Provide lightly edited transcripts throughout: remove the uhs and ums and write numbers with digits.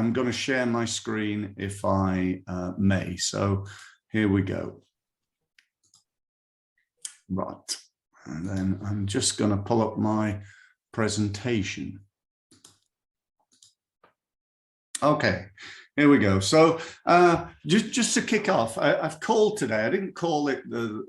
I'm going to share my screen if I may. So here we go. Right. And then I'm just going to pull up my presentation. Okay, here we go. So just to kick off, I've called today. I didn't call it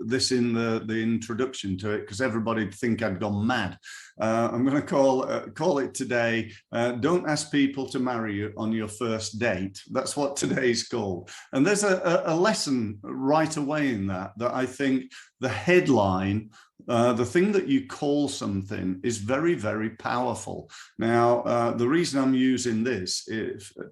this in the introduction to it because everybody'd think I'd gone mad. I'm going to call it today. Don't ask people to marry you on your first date. That's what today's called. And there's a lesson right away in that I think the headline, the thing that you call something is very, very powerful. Now, the reason I'm using this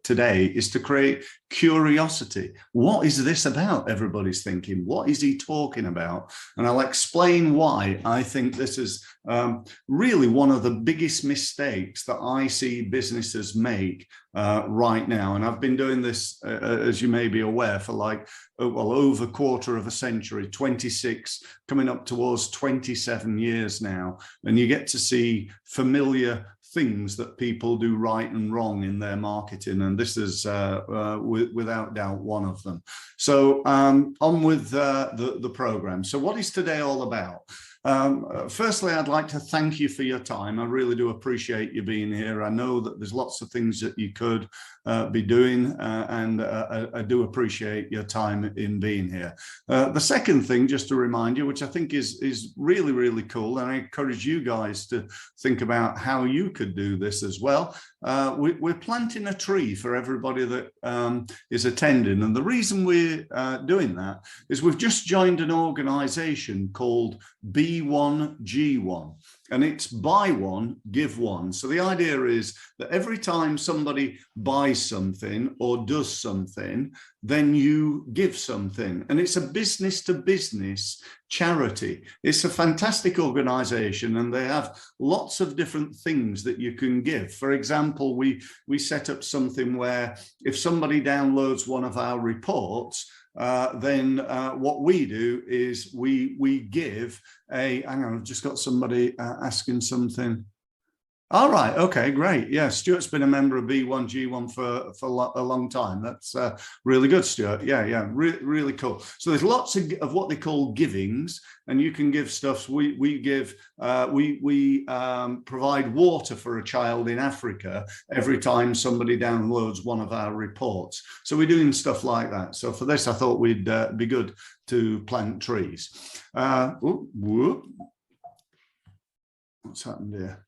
today is to create curiosity. What is this about? Everybody's thinking, what is he talking about? And I'll explain why I think this is really one of the biggest mistakes that I see businesses make right now. And I've been doing this, as you may be aware, for like, well, over a quarter of a century, 26, coming up towards 27 years now. And you get to see familiar things that people do right and wrong in their marketing. And this is without doubt one of them. So on with the program. So what is today all about? Firstly, I'd like to thank you for your time. I really do appreciate you being here. I know that there's lots of things that you could be doing, and I do appreciate your time in being here. The second thing, just to remind you, which I think is really, really cool, and I encourage you guys to think about how you could do this as well. We're planting a tree for everybody that is attending. And the reason we're doing that is we've just joined an organization called B1G1. And it's buy one, give one. So the idea is that every time somebody buys something or does something, then you give something. And it's a business to business charity. It's a fantastic organization, and they have lots of different things that you can give. For example, we set up something where if somebody downloads one of our reports, then what we do is we give hang on, I've just got somebody asking something. All right, okay, great. Yeah, Stuart's been a member of B1G1 for a long time. That's really good, Stuart. Yeah, really cool. So there's lots of what they call givings, and you can give stuff. We give, we provide water for a child in Africa every time somebody downloads one of our reports. So we're doing stuff like that. So for this, I thought we'd be good to plant trees. What's happened here?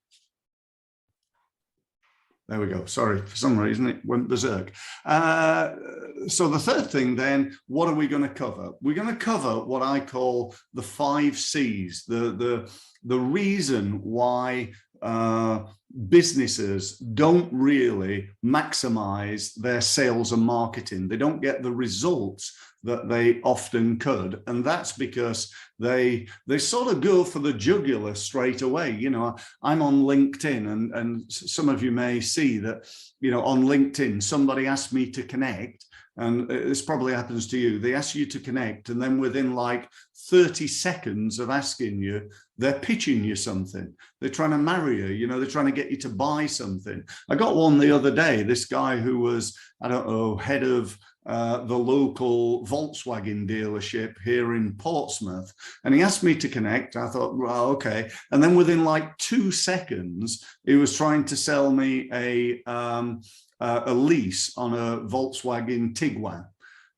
There we go. Sorry, for some reason it went berserk. So the third thing then, what are we going to cover? We're going to cover what I call the 5 C's, the reason why businesses don't really maximize their sales and marketing. They don't get the results that they often could, and that's because they sort of go for the jugular straight away. You know, I'm on LinkedIn, and some of you may see that, you know, on LinkedIn somebody asked me to connect, and this probably happens to you. They ask you to connect, and then within like 30 seconds of asking you, they're pitching you something. They're trying to marry you, you know, they're trying to get you to buy something. I got one the other day, this guy who was, I don't know, head of the local Volkswagen dealership here in Portsmouth. And he asked me to connect. I thought, well, okay. And then within like 2 seconds, he was trying to sell me a lease on a Volkswagen Tiguan.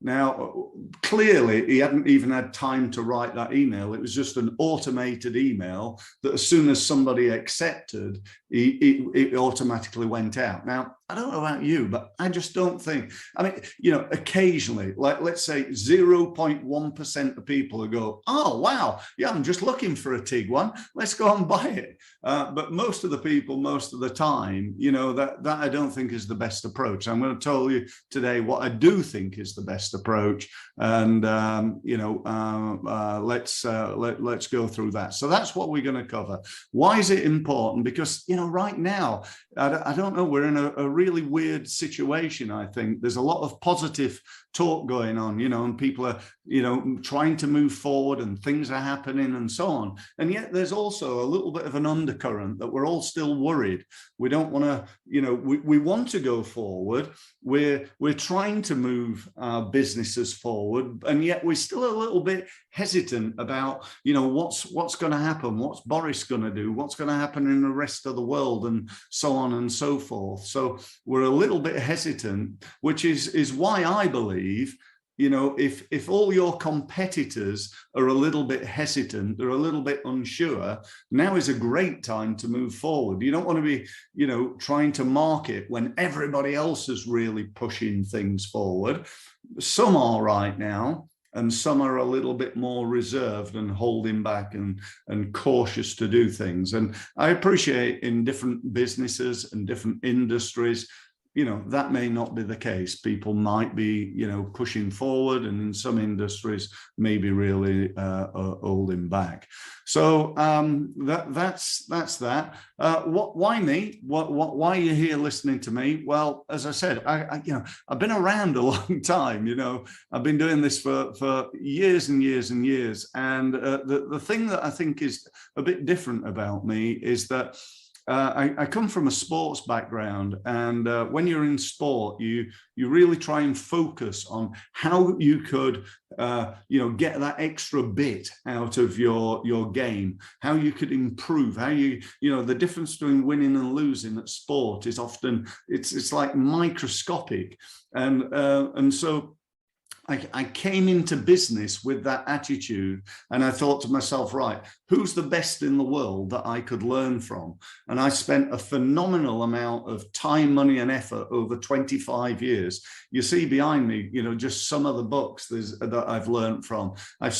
Now, clearly, he hadn't even had time to write that email. It was just an automated email that as soon as somebody accepted, it automatically went out. Now, I don't know about you, but I just don't think, I mean, you know, occasionally, like let's say 0.1% of people who go, oh, wow, yeah, I'm just looking for a Tiguan, let's go and buy it. But most of the people, most of the time, you know, that I don't think is the best approach. I'm going to tell you today what I do think is the best approach. And, you know, let's go through that. So that's what we're going to cover. Why is it important? Because, you know, right now, I don't know, we're in a really weird situation. I think there's a lot of positive talk going on, and people are, trying to move forward and things are happening and so on. And yet there's also a little bit of an undercurrent that we're all still worried. We don't want to, we want to go forward. We're trying to move our businesses forward, and yet we're still a little bit hesitant about, what's going to happen, what's Boris going to do, what's going to happen in the rest of the world, and so on and so forth. So we're a little bit hesitant, which is why I believe, if all your competitors are a little bit hesitant, they're a little bit unsure, now is a great time to move forward. You don't want to be, trying to market when everybody else is really pushing things forward. Some are right now, and some are a little bit more reserved and holding back and cautious to do things. And I appreciate in different businesses and different industries, that may not be the case. People might be, pushing forward, and in some industries, maybe really holding back. So that's that. Why me? Why are you here listening to me? Well, as I said, I've been around a long time. I've been doing this for years and years and years. And the thing that I think is a bit different about me is that I come from a sports background, and when you're in sport, you really try and focus on how you could, get that extra bit out of your game, how you could improve, how the difference between winning and losing at sport is often it's like microscopic, and so I came into business with that attitude, and I thought to myself, right, who's the best in the world that I could learn from? And I spent a phenomenal amount of time, money, and effort over 25 years. You see behind me, just some of the books that I've learned from. I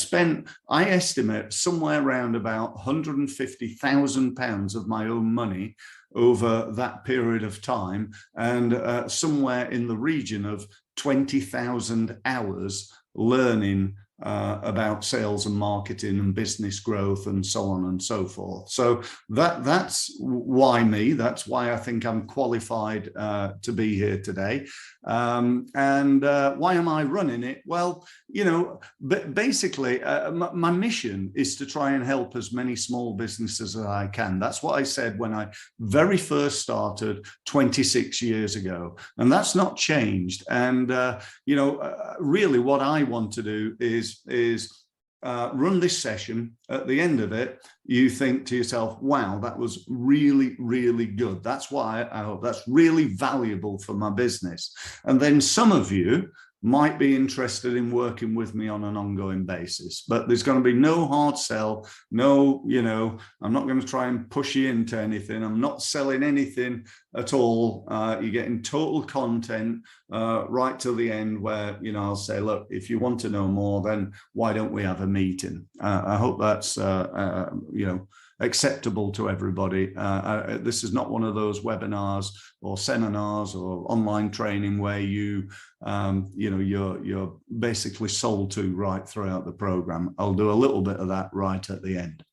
estimate somewhere around about £150,000 of my own money over that period of time, and somewhere in the region of 20,000 hours learning about sales and marketing and business growth and so on and so forth. So that's why me. That's why I think I'm qualified to be here today. And why am I running it? Well, but basically my mission is to try and help as many small businesses as I can. That's what I said when I very first started 26 years ago, and that's not changed. And really what I want to do is run this session. At the end of it, you think to yourself, wow, that was really, really good. That's why I hope that's really valuable for my business. And then some of you might be interested in working with me on an ongoing basis, but there's going to be no hard sell. No, I'm not going to try and push you into anything. I'm not selling anything at all. You're getting total content right till the end, where, I'll say, look, if you want to know more, then why don't we have a meeting? I hope that's, acceptable to everybody. This is not one of those webinars or seminars or online training where you're basically sold to right throughout the program. I'll do a little bit of that right at the end.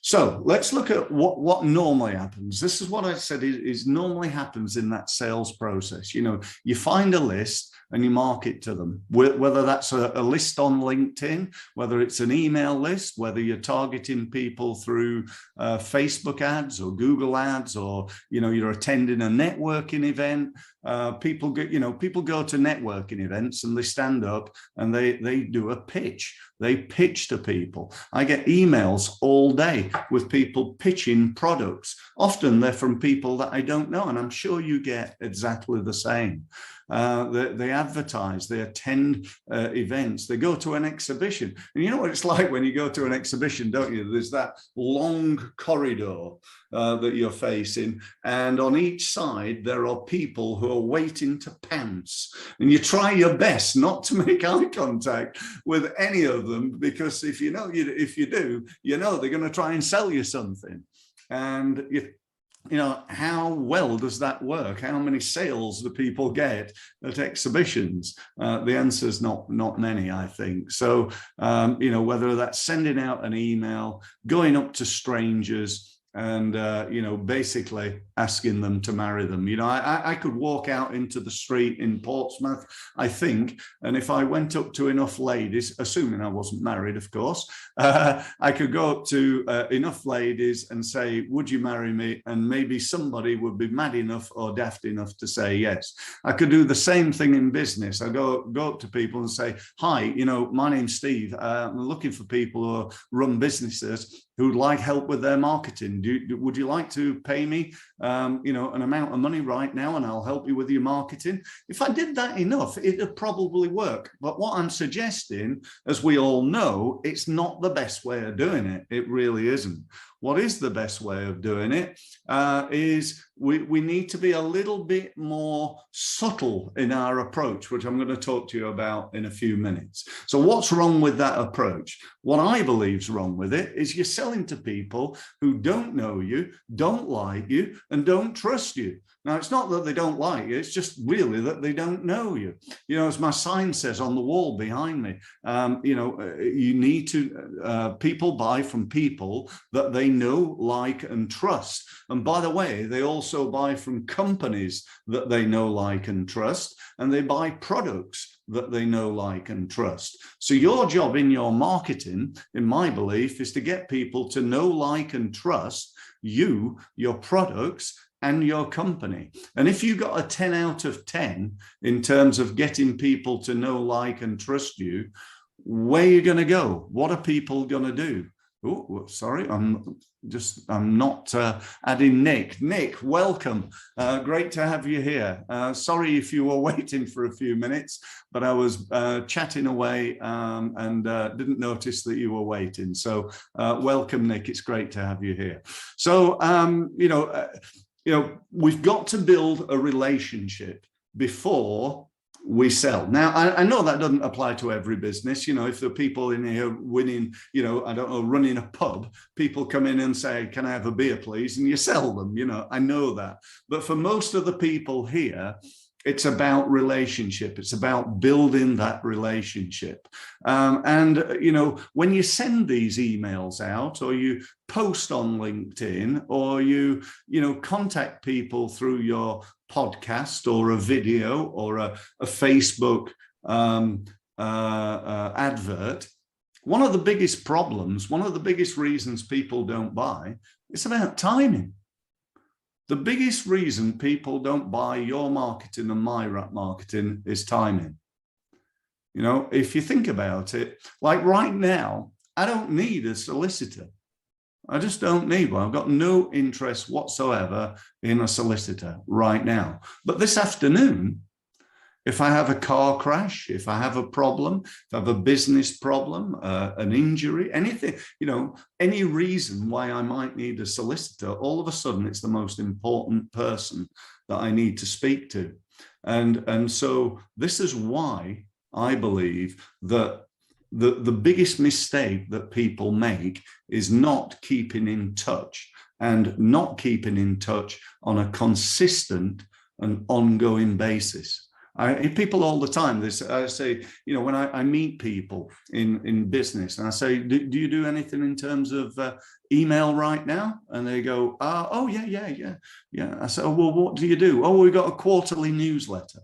So let's look at what normally happens. This is what I said is normally happens in that sales process. You find a list and you market to them, whether that's a list on LinkedIn, whether it's an email list, whether you're targeting people through Facebook ads or Google ads, or you're attending a networking event. People go to networking events and they stand up and they do a pitch. They pitch to people. I get emails all day with people pitching products. Often they're from people that I don't know, and I'm sure you get exactly the same. They advertise, they attend events, they go to an exhibition. And you know what it's like when you go to an exhibition, don't you? There's that long corridor that you're facing, and on each side there are people who are waiting to pounce, and you try your best not to make eye contact with any of them, because if you do, they're going to try and sell you something. And how well does that work? How many sales do people get at exhibitions? The answer is not many, I think. So, whether that's sending out an email, going up to strangers, and basically asking them to marry them. I could walk out into the street in Portsmouth, I think, and if I went up to enough ladies, assuming I wasn't married, of course, I could go up to enough ladies and say, would you marry me? And maybe somebody would be mad enough or daft enough to say yes. I could do the same thing in business. I go up to people and say, hi, my name's Steve. I'm looking for people who run businesses who'd like help with their marketing. Would you like to pay me, an amount of money right now, and I'll help you with your marketing? If I did that enough, it'd probably work. But what I'm suggesting, as we all know, it's not the best way of doing it. It really isn't. What is the best way of doing it is we need to be a little bit more subtle in our approach, which I'm going to talk to you about in a few minutes. So what's wrong with that approach? What I believe is wrong with it is you're selling to people who don't know you, don't like you, and don't trust you. Now, it's not that they don't like you, it's just really that they don't know you. As my sign says on the wall behind me, you need to, people buy from people that they know, like, and trust. And by the way, they also buy from companies that they know, like, and trust, and they buy products that they know, like, and trust. So your job in your marketing, in my belief, is to get people to know, like, and trust you, your products, and your company. And if you got a 10 out of 10 in terms of getting people to know, like, and trust you, where are you going to go? What are people going to do? Oh, sorry, I'm not adding Nick. Nick, welcome. Great to have you here. Sorry if you were waiting for a few minutes, but I was chatting away and didn't notice that you were waiting. So welcome, Nick. It's great to have you here. So, we've got to build a relationship before we sell. Now, I know that doesn't apply to every business. If there are people in here winning, running a pub, people come in and say, can I have a beer, please? And you sell them, I know that. But for most of the people here, it's about relationship. It's about building that relationship. When you send these emails out, or you post on LinkedIn, or you contact people through your podcast or a video or a Facebook advert, one of the biggest problems, one of the biggest reasons people don't buy, it's about timing. The biggest reason people don't buy your marketing and my marketing is timing. If you think about it, like right now, I don't need a solicitor. I just don't need one. I've got no interest whatsoever in a solicitor right now. But this afternoon, if I have a car crash, if I have a problem, if I have a business problem, an injury, anything, any reason why I might need a solicitor, all of a sudden it's the most important person that I need to speak to. And so this is why I believe that the biggest mistake that people make is not keeping in touch, and not keeping in touch on a consistent and ongoing basis. I hear people all the time. I say, when I meet people in business, and I say, do you do anything in terms of email right now? And they go, oh, yeah. I say, oh, well, what do you do? Oh, we've got a quarterly newsletter.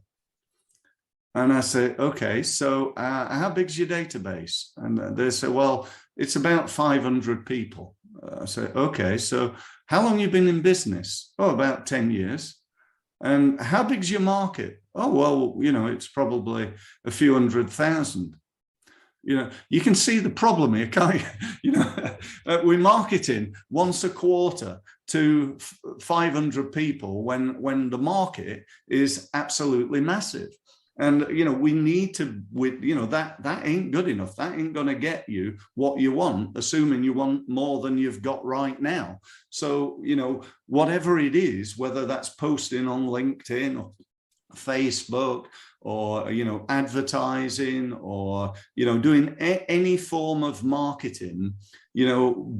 And I say, okay, so how big's your database? And they say, well, it's about 500 people. I say, okay, so how long have you been in business? Oh, about 10 years. And how big's your market? Oh, well, it's probably a few 100,000. You can see the problem here, can't you? We're marketing once a quarter to 500 people when the market is absolutely massive. And, we need to, that ain't good enough. That ain't going to get you what you want, assuming you want more than you've got right now. So, whatever it is, whether that's posting on LinkedIn or Facebook or, advertising or, doing any form of marketing,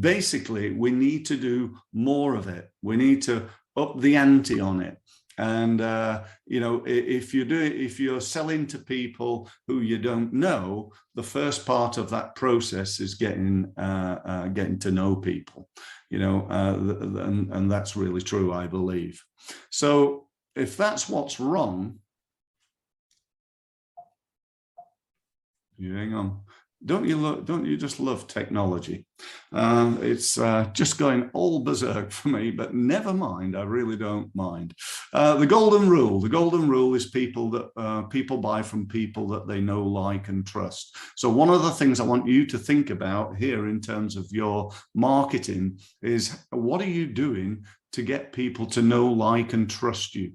basically we need to do more of it. We need to up the ante on it. And, if you're selling to people who you don't know, the first part of that process is getting to know people. and that's really true, I believe. So if that's what's wrong, hang on. Don't you just love technology? It's just going all berserk for me, but never mind. I really don't mind. The golden rule is people buy from people that they know, like, and trust. So one of the things I want you to think about here in terms of your marketing is, what are you doing to get people to know, like, and trust you?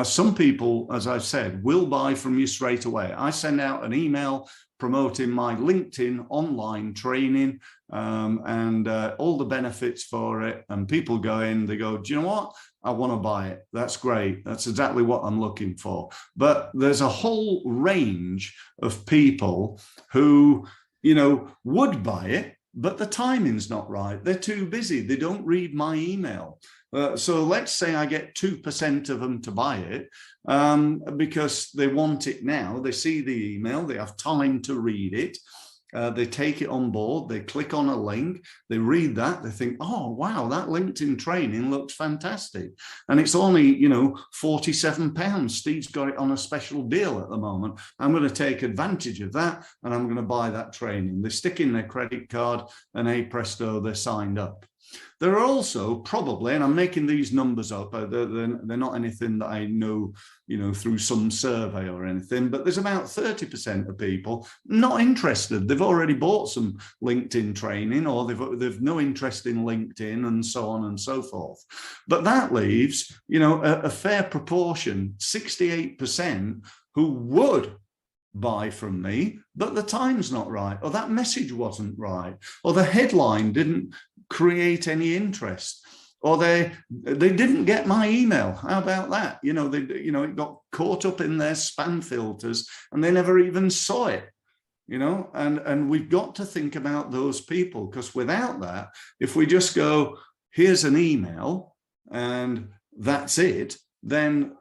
Some people, as I've said, will buy from you straight away. I send out an email promoting my LinkedIn online training and all the benefits for it. And people go in, they go, do you know what? I want to buy it. That's great. That's exactly what I'm looking for. But there's a whole range of people who, would buy it, but the timing's not right. They're too busy. They don't read my email. So let's say I get 2% of them to buy it because they want it now. They see the email, they have time to read it. They take it on board, they click on a link, they read that, they think, oh, wow, that LinkedIn training looks fantastic. And it's only, £47. Steve's got it on a special deal at the moment. I'm going to take advantage of that and I'm going to buy that training. They stick in their credit card and hey presto, they're signed up. There are also probably, and I'm making these numbers up, they're not anything that I know, through some survey or anything, but there's about 30% of people not interested. They've already bought some LinkedIn training, or they've no interest in LinkedIn, and so on and so forth. But that leaves, a fair proportion, 68%, who would buy from me, but the time's not right, or that message wasn't right, or the headline didn't create any interest, or they didn't get my email. How about that? It got caught up in their spam filters and they never even saw it. And we've got to think about those people, because without that, if we just go, here's an email and that's it, then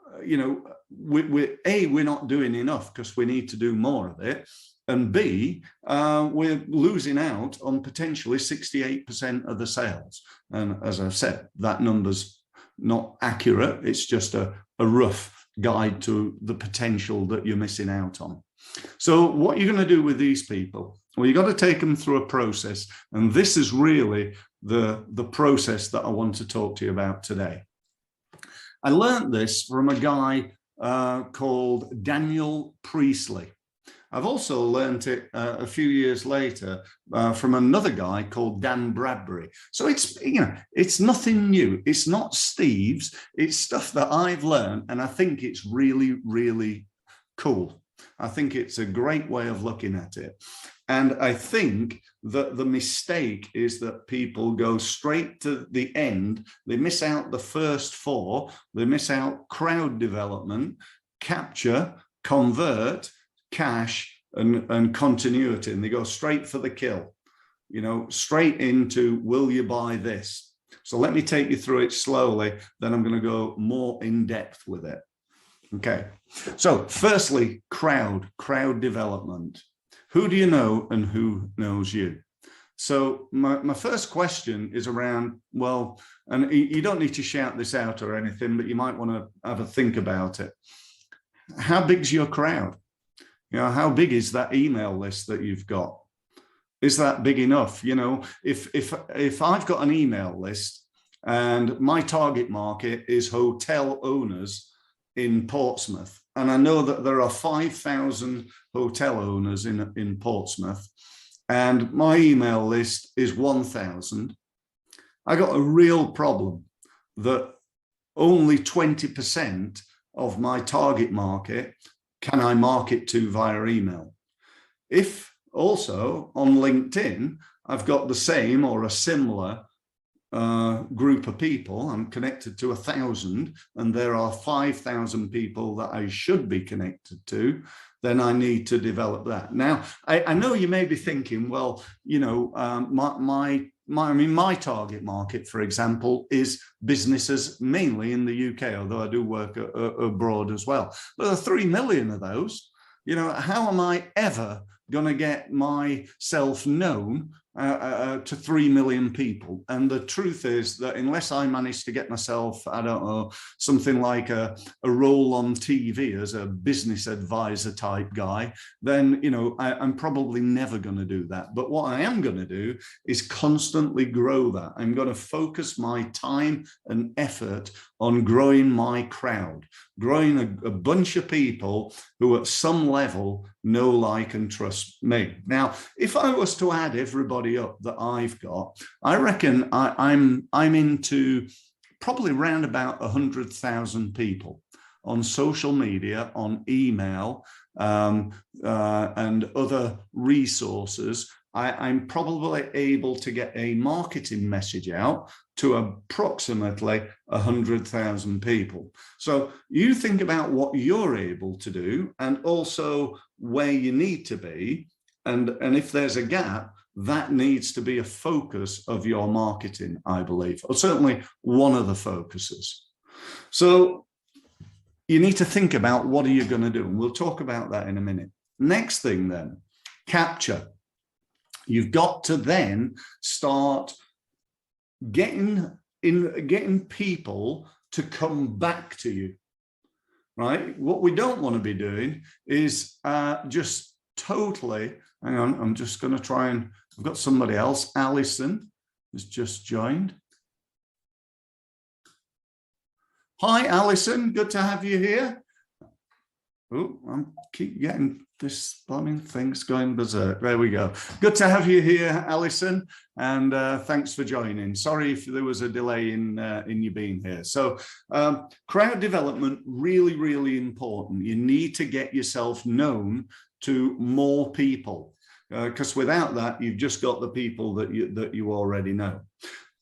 we're not doing enough, because we need to do more of it. And B, we're losing out on potentially 68% of the sales. And as I've said, that number's not accurate. It's just a rough guide to the potential that you're missing out on. So what you're going to do with these people? Well, you've got to take them through a process. And this is really the process that I want to talk to you about today. I learned this from a guy called Daniel Priestley. I've also learned it a few years later from another guy called Dan Bradbury. So it's nothing new. It's not Steve's. It's stuff that I've learned, and I think it's really, really cool. I think it's a great way of looking at it. And I think that the mistake is that people go straight to the end. They miss out the first four. They miss out crowd development, capture, convert, cash, and continuity, and they go straight for the kill, straight into, will you buy this? So let me take you through it slowly, then I'm going to go more in depth with it. Okay, so firstly, crowd development. Who do you know and who knows you? So my first question is around, well, and you don't need to shout this out or anything, but you might want to have a think about it. How big's your crowd? How big is that email list that you've got? Is that big enough? If I've got an email list and my target market is hotel owners in Portsmouth, and I know that there are 5,000 hotel owners in Portsmouth, and my email list is 1,000, I got a real problem that only 20% of my target market can I market to via email. If also on LinkedIn, I've got the same or a similar group of people, I'm connected to 1,000, and there are 5,000 people that I should be connected to, then I need to develop that. Now, I know you may be thinking, well, my target market, for example, is businesses mainly in the UK, although I do work abroad as well. There are 3 million of those. How am I ever going to get myself known to 3 million people. And the truth is that unless I manage to get myself, I don't know, something like a role on TV as a business advisor type guy, then, you know, I'm probably never going to do that. But what I am going to do is constantly grow that. I'm going to focus my time and effort on growing my crowd, growing a bunch of people who at some level know, like, and trust me. Now, if I was to add everybody up that I've got, I reckon I'm into probably around about 100,000 people on social media, on email, and other resources. I'm probably able to get a marketing message out to approximately 100,000 people. So you think about what you're able to do and also where you need to be. And if there's a gap, that needs to be a focus of your marketing, I believe, or certainly one of the focuses. So you need to think about what are you going to do? And we'll talk about that in a minute. Next thing then, capture. You've got to then start getting people to come back to you, right? What we don't want to be doing is just totally, hang on, I'm just going to try and, I've got somebody else, Alison has just joined. Hi, Alison, good to have you here. Oh, I keep getting this blooming thing's going berserk. There we go. Good to have you here, Alison, and thanks for joining. Sorry if there was a delay in you being here. So crowd development, really, really important. You need to get yourself known to more people, because without that, you've just got the people that you already know.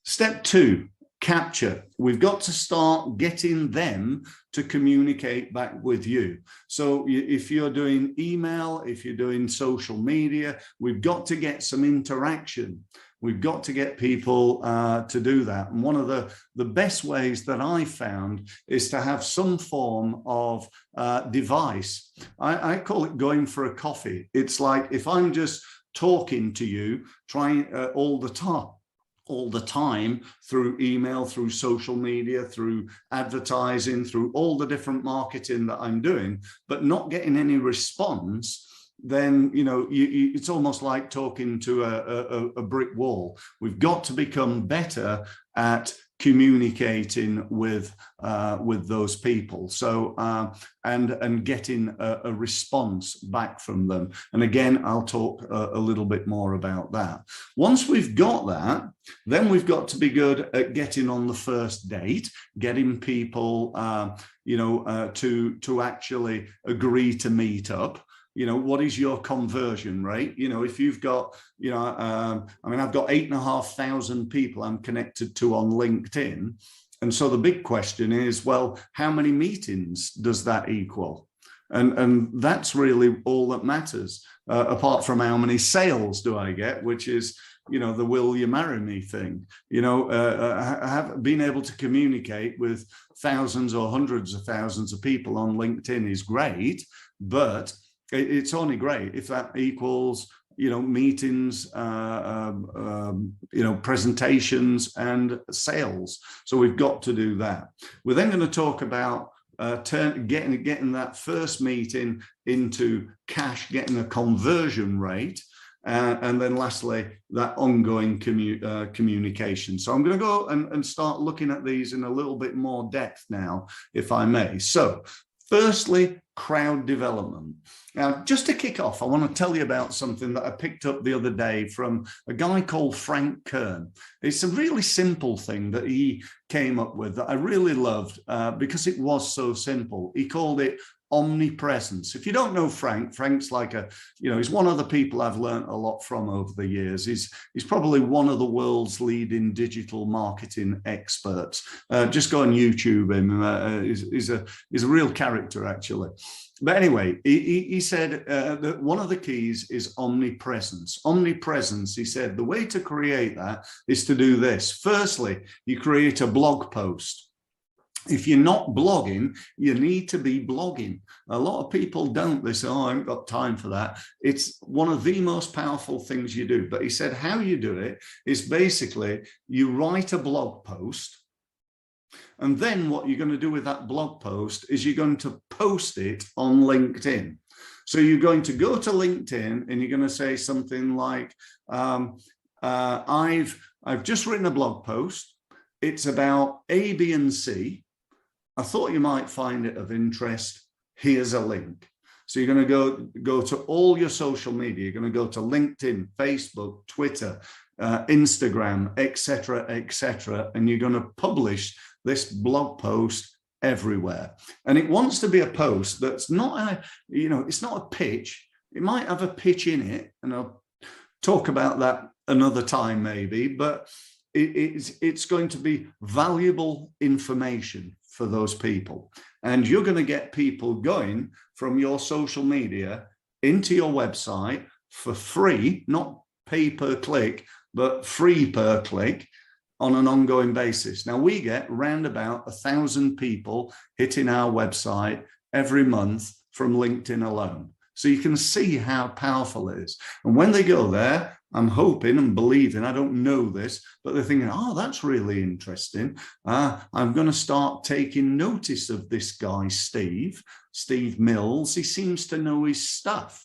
Step 2. Capture. We've got to start getting them to communicate back with you. So if you're doing email, if you're doing social media, we've got to get some interaction. We've got to get people to do that. And one of the best ways that I found is to have some form of device. I call it going for a coffee. It's like if I'm just talking to you, trying all the time through email, through social media, through advertising, through all the different marketing that I'm doing, but not getting any response, then, you know, it's almost like talking to a brick wall. We've got to become better at communicating with those people. So and getting a response back from them. And again, I'll talk a little bit more about that. Once we've got that, then we've got to be good at getting on the first date, getting people to actually agree to meet up. You know, what is your conversion rate? You know, if you've got, I've got 8,500 people I'm connected to on LinkedIn. And so the big question is, well, how many meetings does that equal? And that's really all that matters, apart from how many sales do I get, which is, you know, the will you marry me thing. You know, have been able to communicate with thousands or hundreds of thousands of people on LinkedIn is great, but it's only great if that equals, you know, meetings, presentations and sales. So we've got to do that. We're then going to talk about getting that first meeting into cash, getting a conversion rate. And then lastly, that ongoing communication. So I'm going to go and start looking at these in a little bit more depth now, if I may. So firstly, crowd development. Now, just to kick off, I want to tell you about something that I picked up the other day from a guy called Frank Kern. It's a really simple thing that he came up with that I really loved because it was so simple. He called it omnipresence. If you don't know Frank, Frank's like he's one of the people I've learned a lot from over the years. He's probably one of the world's leading digital marketing experts. Just go on YouTube him. He's a real character, actually. But anyway, he said that one of the keys is omnipresence. Omnipresence, he said, the way to create that is to do this. Firstly, you create a blog post. If you're not blogging, you need to be blogging. A lot of people don't. They say, oh, I haven't got time for that. It's one of the most powerful things you do. But he said how you do it is basically you write a blog post. And then what you're going to do with that blog post is you're going to post it on LinkedIn. So you're going to go to LinkedIn and you're going to say something like, I've just written a blog post. It's about A, B, and C. I thought you might find it of interest. Here's a link. So you're going to go to all your social media. You're going to go to LinkedIn, Facebook, Twitter, Instagram, etc., and you're going to publish this blog post everywhere. And it wants to be a post that's not it's not a pitch. It might have a pitch in it, and I'll talk about that another time maybe, but it's going to be valuable information for those people. And you're going to get people going from your social media into your website for free, not pay per click, but free per click on an ongoing basis. Now we get around about 1,000 people hitting our website every month from LinkedIn alone. So you can see how powerful it is. And when they go there, I'm hoping and believing, I don't know this, but they're thinking, oh, that's really interesting. I'm going to start taking notice of this guy, Steve Mills. He seems to know his stuff.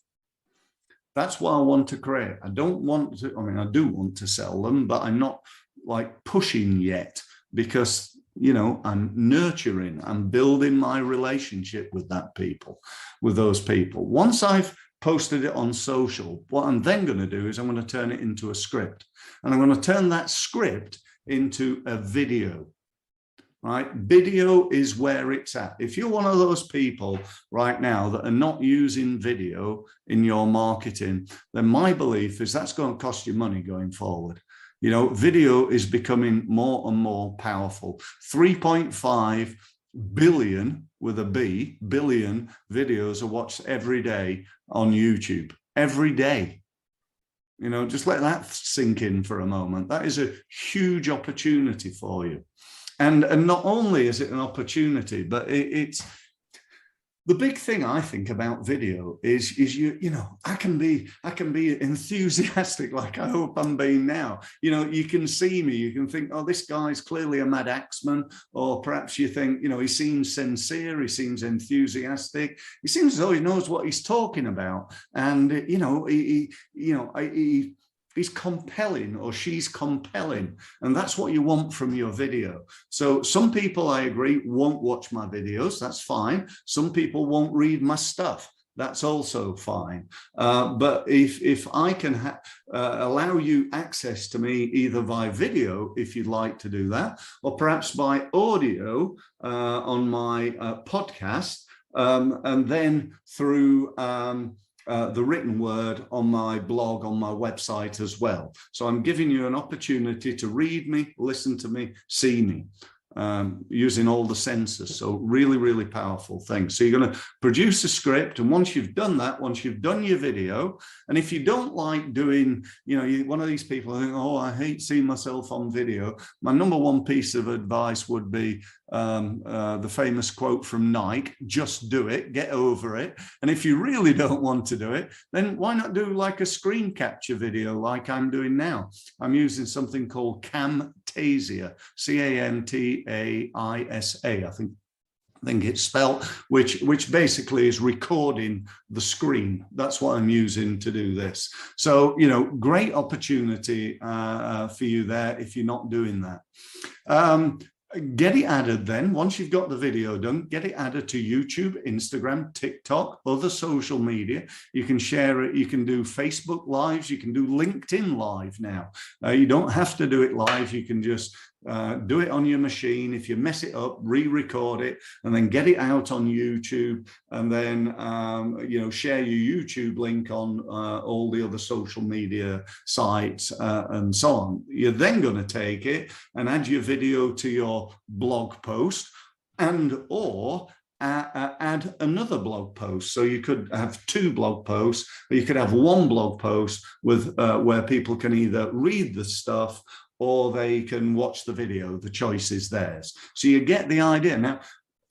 That's what I want to create. I don't want to, I mean, I do want to sell them, but I'm not like pushing yet because, you know, I'm nurturing, I'm building my relationship with those people. Once I've posted it on social, what I'm then going to do is I'm going to turn it into a script, and I'm going to turn that script into a video, right? Video is where it's at. If you're one of those people right now that are not using video in your marketing, then my belief is that's going to cost you money going forward. You know, video is becoming more and more powerful. 3.5 billion with a B, billion videos are watched every day on YouTube, every day. You know, just let that sink in for a moment. That is a huge opportunity for you. And not only is it an opportunity, but it's the big thing I think about video is you know, I can be enthusiastic like I hope I'm being now. You know, you can see me, you can think, oh, this guy's clearly a mad axeman, or perhaps you think, you know, he seems sincere, he seems enthusiastic, he seems as though he knows what he's talking about, and you know, he's compelling or she's compelling. And that's what you want from your video. So some people, I agree, won't watch my videos. That's fine. Some people won't read my stuff. That's also fine. But if I can allow you access to me either by video, if you'd like to do that, or perhaps by audio on my podcast, and then through the written word on my blog, on my website as well. So I'm giving you an opportunity to read me, listen to me, see me, using all the senses. So really, really powerful thing. So you're going to produce a script. And once you've done that, once you've done your video, and if you don't like doing, you know, you're one of these people who think, oh, I hate seeing myself on video, my number one piece of advice would be the famous quote from Nike, just do it, get over it. And if you really don't want to do it, then why not do like a screen capture video like I'm doing now? I'm using something called Camtasia, C-A-M-T-A-I-S-A, I think it's spelled, which basically is recording the screen. That's what I'm using to do this. So, you know, great opportunity for you there if you're not doing that. Get it added then. Once you've got the video done, get it added to YouTube, Instagram, TikTok, other social media. You can share it. You can do Facebook Lives. You can do LinkedIn Live now. You don't have to do it live. You can just do it on your machine. If you mess it up, re-record it, and then get it out on YouTube, and then you know, share your YouTube link on all the other social media sites and so on. You're then going to take it and add your video to your blog post, and or add another blog post. So you could have two blog posts, or you could have one blog post with where people can either read the stuff or they can watch the video. The choice is theirs. So you get the idea. Now,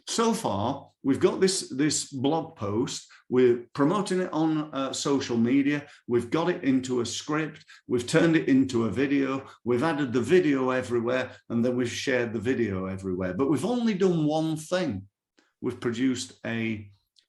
so far, we've got this blog post. We're promoting it on social media. We've got it into a script. We've turned it into a video. We've added the video everywhere, and then we've shared the video everywhere. But we've only done one thing. We've produced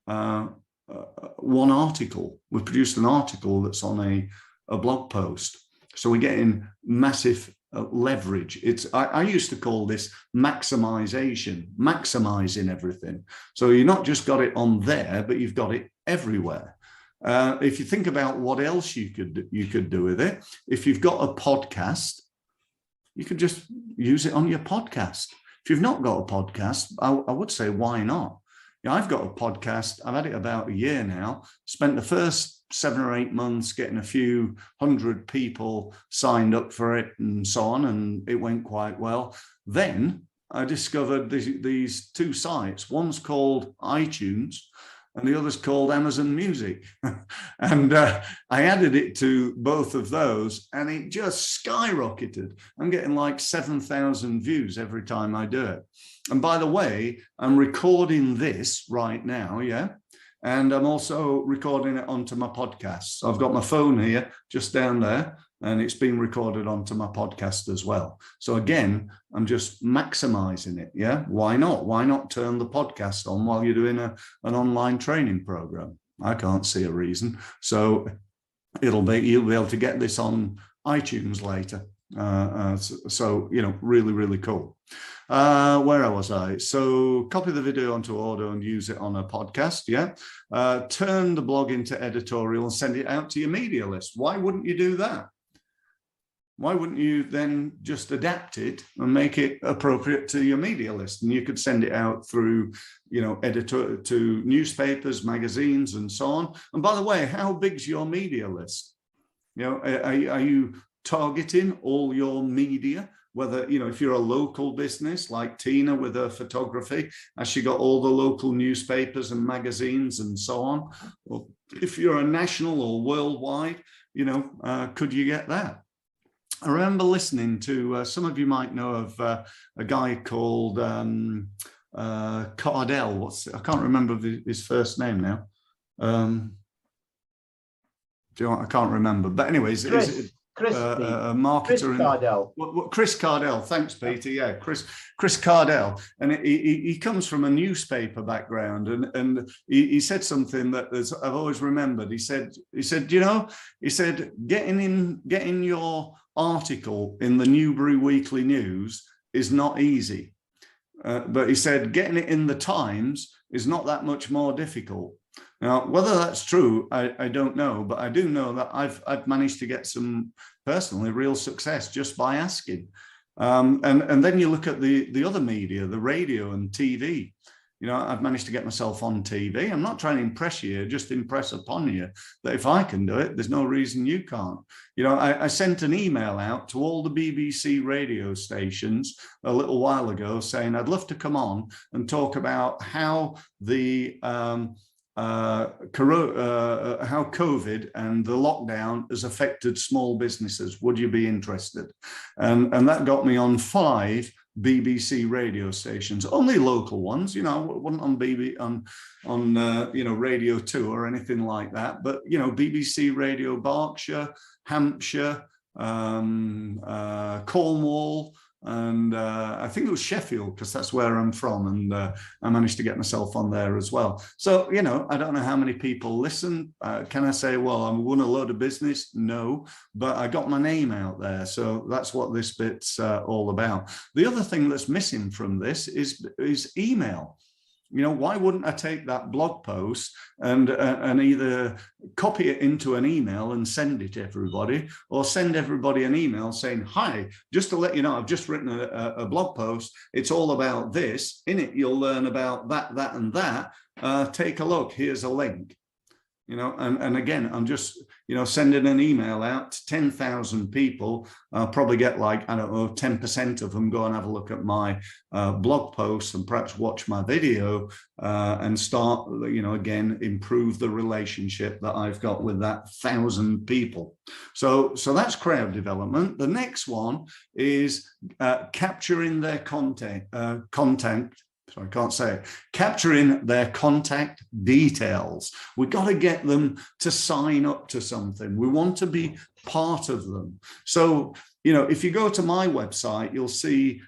one article. We've produced an article that's on a blog post. So we're getting massive leverage. I used to call this maximization, maximizing everything. So you've not just got it on there, but you've got it everywhere. If you think about what else you could do with it, if you've got a podcast, you could just use it on your podcast. If you've not got a podcast, I would say, why not? I've got a podcast. I've had it about a year now. Spent the first 7 or 8 months getting a few hundred people signed up for it and so on, and it went quite well. Then I discovered these 2 sites. One's called iTunes and the other's called Amazon Music. And I added it to both of those, and it just skyrocketed. I'm getting like 7,000 views every time I do it. And by the way, I'm recording this right now, yeah? And I'm also recording it onto my podcast. So I've got my phone here, just down there, and it's been recorded onto my podcast as well. So again, I'm just maximizing it, yeah? Why not? Why not turn the podcast on while you're doing an online training program? I can't see a reason. So you'll be able to get this on iTunes later. So, you know, really, really cool. Where was I? So copy the video onto audio and use it on a podcast. Yeah. Turn the blog into editorial and send it out to your media list. Why wouldn't you do that? Why wouldn't you then just adapt it and make it appropriate to your media list? And you could send it out through, you know, editor to newspapers, magazines, and so on. And by the way, how big's your media list? You know, are you targeting all your media? Whether, you know, if you're a local business like Tina with her photography, has she got all the local newspapers and magazines and so on? Or if you're a national or worldwide, you know, could you get that? I remember listening to, some of you might know of a guy called Cardell. I can't remember his first name now. Do you know what? I can't remember. But anyways, Chris Cardell. Chris Cardell, thanks, Peter. Yeah, Chris Cardell, and he comes from a newspaper background, and he said something that I've always remembered. He said, you know, he said getting your article in the Newbury Weekly News is not easy, but he said getting it in the Times is not that much more difficult. Now, whether that's true, I don't know, but I do know that I've managed to get some personally real success just by asking. And then you look at the other media, the radio and TV. You know, I've managed to get myself on TV. I'm not trying to impress you, just impress upon you that if I can do it, there's no reason you can't. You know, I sent an email out to all the BBC radio stations a little while ago saying I'd love to come on and talk about how how COVID and the lockdown has affected small businesses. Would you be interested? And that got me on 5 BBC radio stations, only local ones. You know, I wasn't on you know, Radio 2 or anything like that. But you know, BBC Radio Berkshire, Hampshire, Cornwall. And I think it was Sheffield, because that's where I'm from, and I managed to get myself on there as well. So, you know, I don't know how many people listen. Can I say, well, I'm won a load of business? No, but I got my name out there. So that's what this bit's all about. The other thing that's missing from this is email. You know, why wouldn't I take that blog post and either copy it into an email and send it to everybody, or send everybody an email saying, hi, just to let you know, I've just written a blog post. It's all about this. In it, you'll learn about that, and that. Take a look. Here's a link. You know, and again, I'm just, sending an email out to 10,000 people, I'll probably get like, I don't know, 10% of them go and have a look at my blog posts and perhaps watch my video and start, again, improve the relationship that I've got with that 1,000 people. So that's crowd development. The next one is capturing their capturing their contact details. We've got to get them to sign up to something. We want to be part of them. So, if you go to my website, you'll see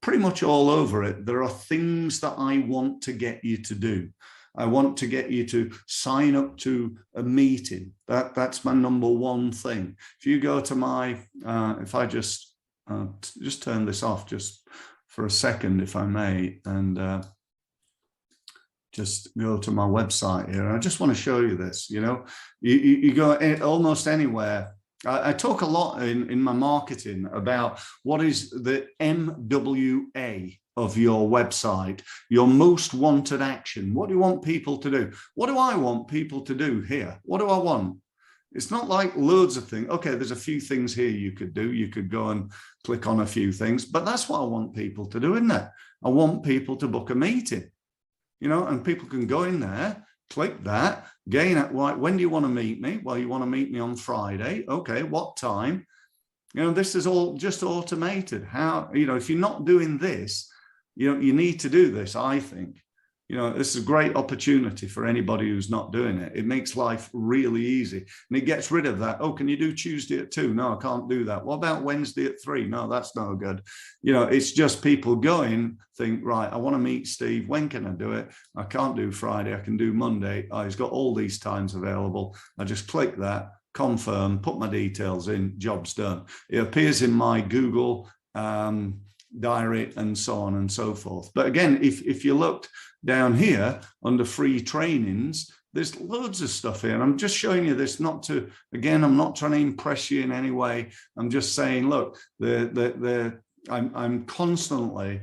pretty much all over it, there are things that I want to get you to do. I want to get you to sign up to a meeting. That's my number one thing. If you go to my, if I just turn this off just for a second, if I may, and just go to my website here. I just want to show you this. You go almost anywhere. I talk a lot in my marketing about what is the MWA of your website, your most wanted action. What do you want people to do? What do I want people to do here? What do I want? It's not like loads of things. Okay, there's a few things here you could do. You could go and click on a few things, but that's what I want people to do, isn't it? I want people to book a meeting, and people can go in there, click that, gain at when do you want to meet me? Well, you want to meet me on Friday. Okay, what time? This is all just automated. How, if you're not doing this, you need to do this, I think. This is a great opportunity for anybody who's not doing it. It makes life really easy. And it gets rid of that. Oh, can you do Tuesday at 2? No, I can't do that. What about Wednesday at 3? No, that's no good. It's just people going, think, right, I want to meet Steve. When can I do it? I can't do Friday. I can do Monday. Oh, he's got all these times available. I just click that, confirm, put my details in, job's done. It appears in my Google diary and so on and so forth. But again, if you looked down here under free trainings, there's loads of stuff here. And I'm just showing you this I'm not trying to impress you in any way. I'm just saying, look, I'm constantly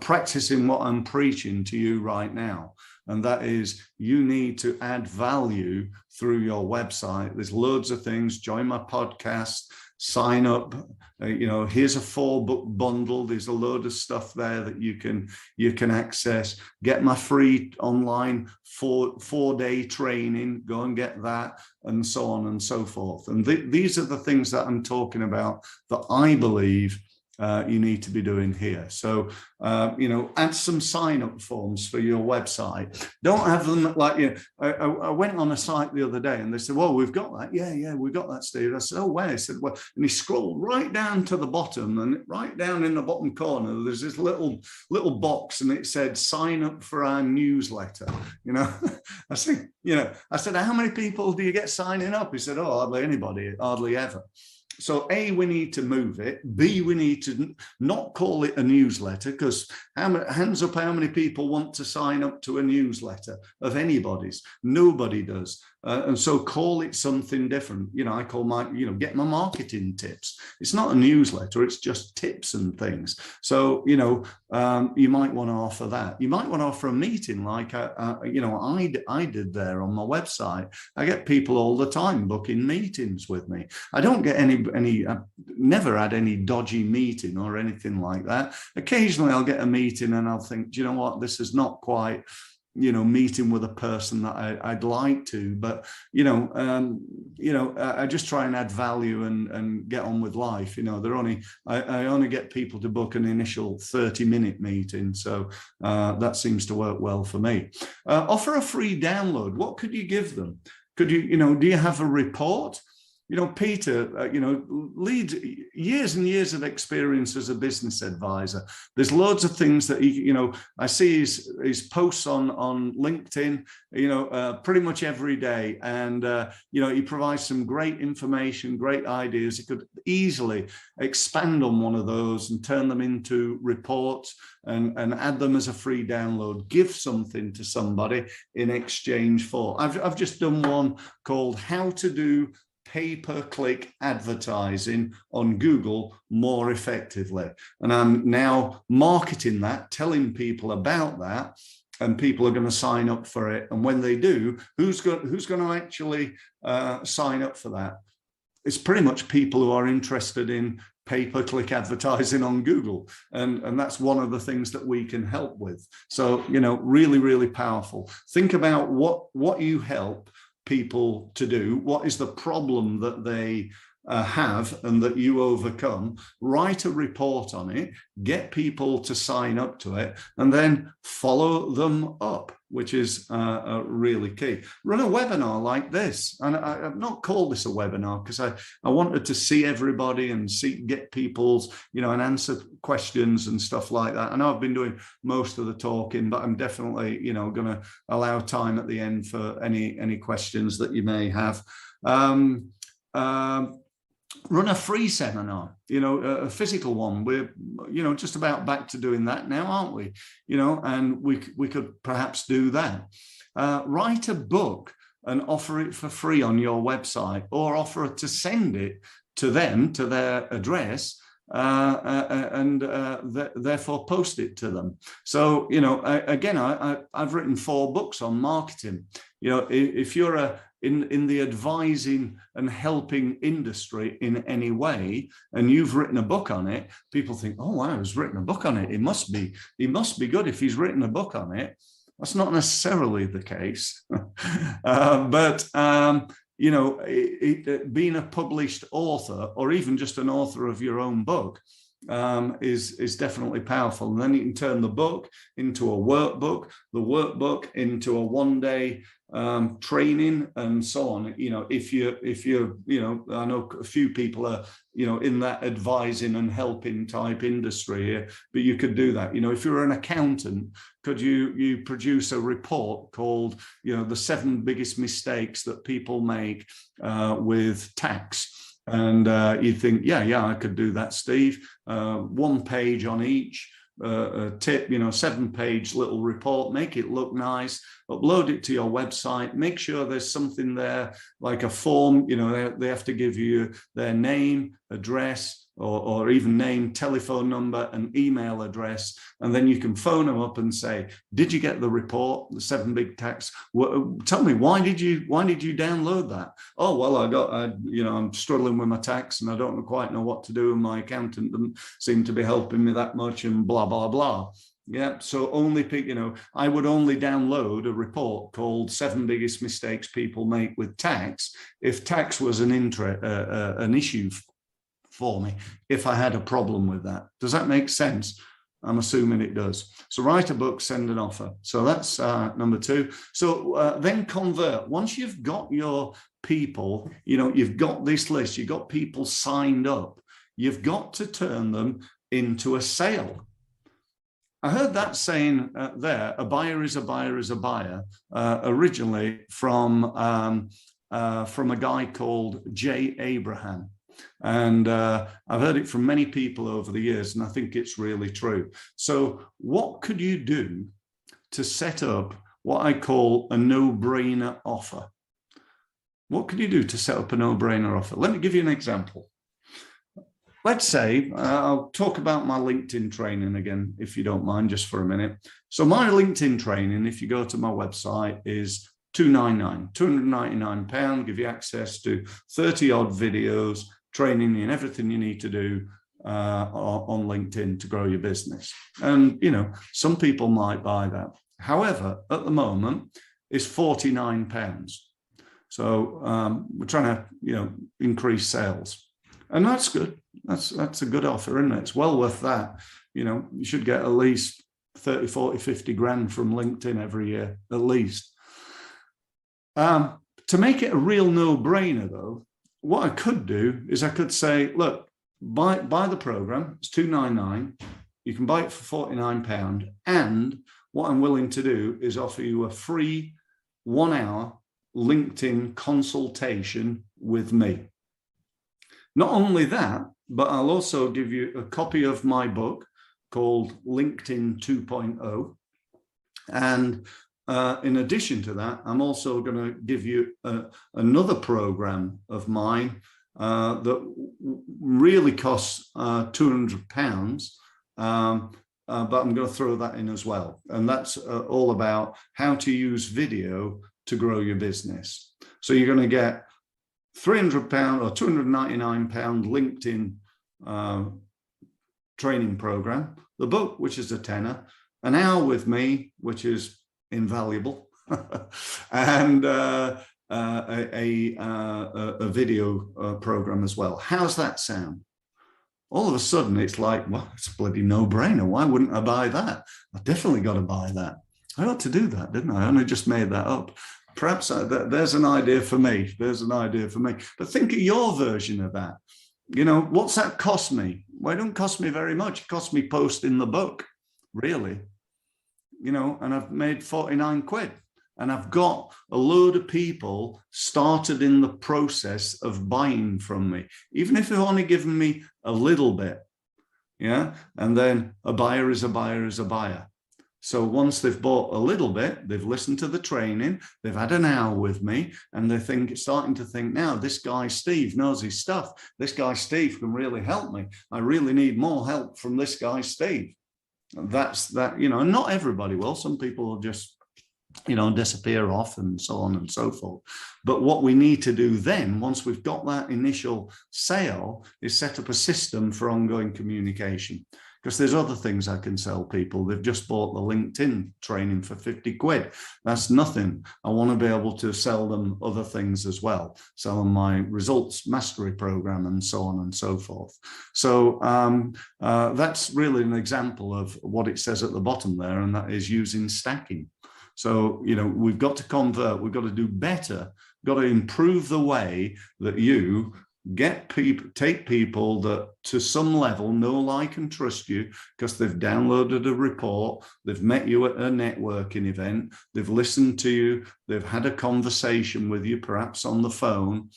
practicing what I'm preaching to you right now. And that is, you need to add value through your website. There's loads of things. Join my podcast, sign up. Here's a 4-book bundle. There's a load of stuff there that you can access. Get my free online 4-day training. Go and get that, and so on and so forth. And these are the things that I'm talking about that I believe you need to be doing here. So, add some sign-up forms for your website. Don't have them like, I went on a site the other day and they said, well, we've got that. Yeah, we've got that, Steve. I said, oh, where? I said, well, and he scrolled right down to the bottom, and right down in the bottom corner, there's this little box, and it said, sign up for our newsletter. I said, how many people do you get signing up? He said, oh, hardly anybody, hardly ever. So A, we need to move it. B, we need to not call it a newsletter, because hands up, how many people want to sign up to a newsletter of anybody's? Nobody does. And so call it something different. I call get my marketing tips. It's not a newsletter, it's just tips and things. So, you might want to offer that. You might want to offer a meeting like, I did there on my website. I get people all the time booking meetings with me. I don't get I've never had any dodgy meeting or anything like that. Occasionally I'll get a meeting and I'll think, do you know what, this is not quite, meeting with a person that I'd like to, but, I just try and add value and get on with life. I only get people to book an initial 30-minute meeting. So that seems to work well for me. Offer a free download. What could you give them? Could you, do you have a report? Peter, leads years and years of experience as a business advisor. There's loads of things that I see his posts on LinkedIn, pretty much every day. And, he provides some great information, great ideas. He could easily expand on one of those and turn them into reports and add them as a free download. Give something to somebody in exchange for. I've just done one called How to Do Pay-per-click advertising on Google more effectively. And I'm now marketing that, telling people about that. and people are going to sign up for it. And when they do, who's going to actually sign up for that? It's pretty much people who are interested in pay-per-click advertising on Google. And that's one of the things that we can help with. So, you know, really, really powerful. Think about what you help people to do. What is the problem that they have and that you overcome? Write a report on it, get people to sign up to it, and then follow them up, which is really key. Run a webinar like this. And I've not called this a webinar because I wanted to see everybody and get people's, you know, and answer questions and stuff like that. I know I've been doing most of the talking, but I'm definitely, you know, going to allow time at the end for any questions that you may have. Run a free seminar, you know, a physical one. We're, you know, just about back to doing that now, aren't we? You know, and we could perhaps do that. Write a book and offer it for free on your website, or offer to send it to them, to their address, and therefore post it to them. So, you know, again, I've written 4 books on marketing. You know, if you're in the advising and helping industry in any way, and you've written a book on it, people think, oh wow, he's written a book on it. He must be good if he's written a book on it. That's not necessarily the case. But you know, being a published author, or even just an author of your own book, is definitely powerful. And then you can turn the book into a workbook, the workbook into a one-day training, and so on. You know, if you're, you know, I know a few people are, you know, in that advising and helping type industry here, but you could do that. You know, if you're an accountant, could you produce a report called, you know, the 7 biggest mistakes that people make with tax? And you think, yeah, I could do that, Steve. 1 page on each tip, you know, 7-page little report, make it look nice, upload it to your website, make sure there's something there like a form. You know, they have to give you their name, address, or even name, telephone number, and email address, and then you can phone them up and say, did you get the report, the 7 big tax? Tell me, why did you download that? Oh, well, you know, I'm struggling with my tax and I don't quite know what to do, and my accountant doesn't seem to be helping me that much, and blah blah blah. Yeah, so only pick, you know, I would only download a report called 7 biggest mistakes people make with tax if tax was an issue for me, if I had a problem with that. Does that make sense? I'm assuming it does. So write a book, send an offer. So that's number 2. So then convert. Once you've got your people, you know, you've got this list, you've got people signed up, you've got to turn them into a sale. I heard that saying there, a buyer is a buyer is a buyer, originally from a guy called J. Abraham. And I've heard it from many people over the years, and I think it's really true. So what could you do to set up what I call a no-brainer offer? What could you do to set up a no-brainer offer? Let me give you an example. Let's say, I'll talk about my LinkedIn training again, if you don't mind, just for a minute. So my LinkedIn training, if you go to my website, is £299, give you access to 30 odd videos, training and everything you need to do on LinkedIn to grow your business. And, you know, some people might buy that. However, at the moment, it's £49. So we're trying to, you know, increase sales. And that's good. That's a good offer, isn't it? It's well worth that. You know, you should get at least 30, 40, 50 grand from LinkedIn every year, at least. To make it a real no-brainer, though, what I could do is I could say, look, buy the program. It's $299. You can buy it for £49. And what I'm willing to do is offer you a free 1-hour LinkedIn consultation with me. Not only that, but I'll also give you a copy of my book called LinkedIn 2.0. And in addition to that, I'm also going to give you another program of mine that really costs £200. but I'm going to throw that in as well. And that's all about how to use video to grow your business. So you're going to get £300 or £299 LinkedIn training program, the book, which is a tenner, an hour with me, which is invaluable, and a video program as well. How's that sound? All of a sudden, it's like, well, it's a bloody no-brainer. Why wouldn't I buy that? I definitely got to buy that. I ought to do that, didn't I? I only just made that up. Perhaps there's an idea for me. There's an idea for me. But think of your version of that. You know, what's that cost me? Well, it don't cost me very much. It cost me posting the book, really. You know, and I've made 49 quid. And I've got a load of people started in the process of buying from me, even if they've only given me a little bit. Yeah. And then a buyer is a buyer is a buyer. So once they've bought a little bit, they've listened to the training, they've had an hour with me, and they're starting to think, now this guy Steve knows his stuff. This guy Steve can really help me. I really need more help from this guy Steve. And that's that, you know, and not everybody will. Some people will just, you know, disappear off and so on and so forth. But what we need to do then, once we've got that initial sale, is set up a system for ongoing communication. Because there's other things I can sell people. They've just bought the LinkedIn training for 50 quid. That's nothing. I want to be able to sell them other things as well. Sell them my results mastery program and so on and so forth. So that's really an example of what it says at the bottom there, and that is using stacking. So, you know, we've got to convert, we've got to do better, got to improve the way that you get people, take people that to some level know, like, and trust you because they've downloaded a report, they've met you at a networking event, they've listened to you, they've had a conversation with you, perhaps on the phone,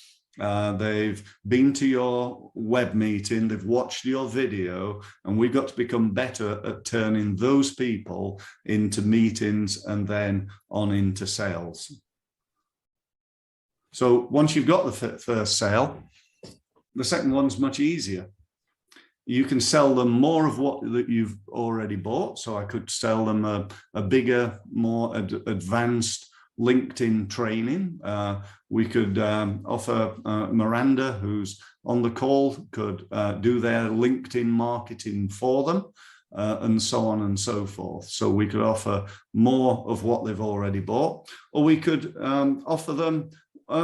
they've been to your web meeting, they've watched your video, and we've got to become better at turning those people into meetings and then on into sales. So once you've got the first sale, the second one's much easier. You can sell them more of what that you've already bought. So I could sell them a bigger, more advanced LinkedIn training. We could offer Miranda, who's on the call, could do their LinkedIn marketing for them, and so on and so forth. So we could offer more of what they've already bought, or we could offer them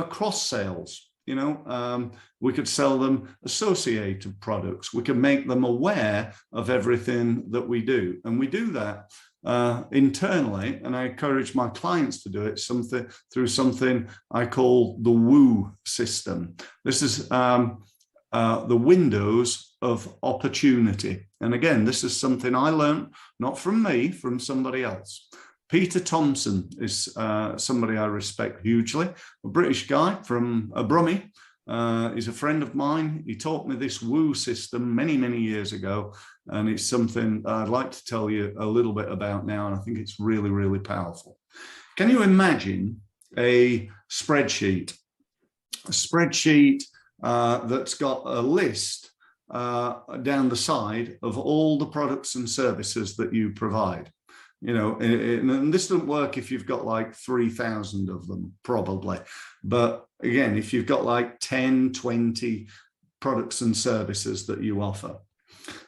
cross sales. You know, we could sell them associated products. We can make them aware of everything that we do. And we do that internally. And I encourage my clients to do it through something I call the WOO system. This is the windows of opportunity. And again, this is something I learned, not from me, from somebody else. Peter Thompson is somebody I respect hugely, a British guy from Brummie. He's a friend of mine. He taught me this WOO system many, many years ago, and it's something I'd like to tell you a little bit about now, and I think it's really, really powerful. Can you imagine a spreadsheet? A spreadsheet that's got a list down the side of all the products and services that you provide. You know, and this doesn't work if you've got like 3,000 of them, probably. But again, if you've got like 10, 20 products and services that you offer,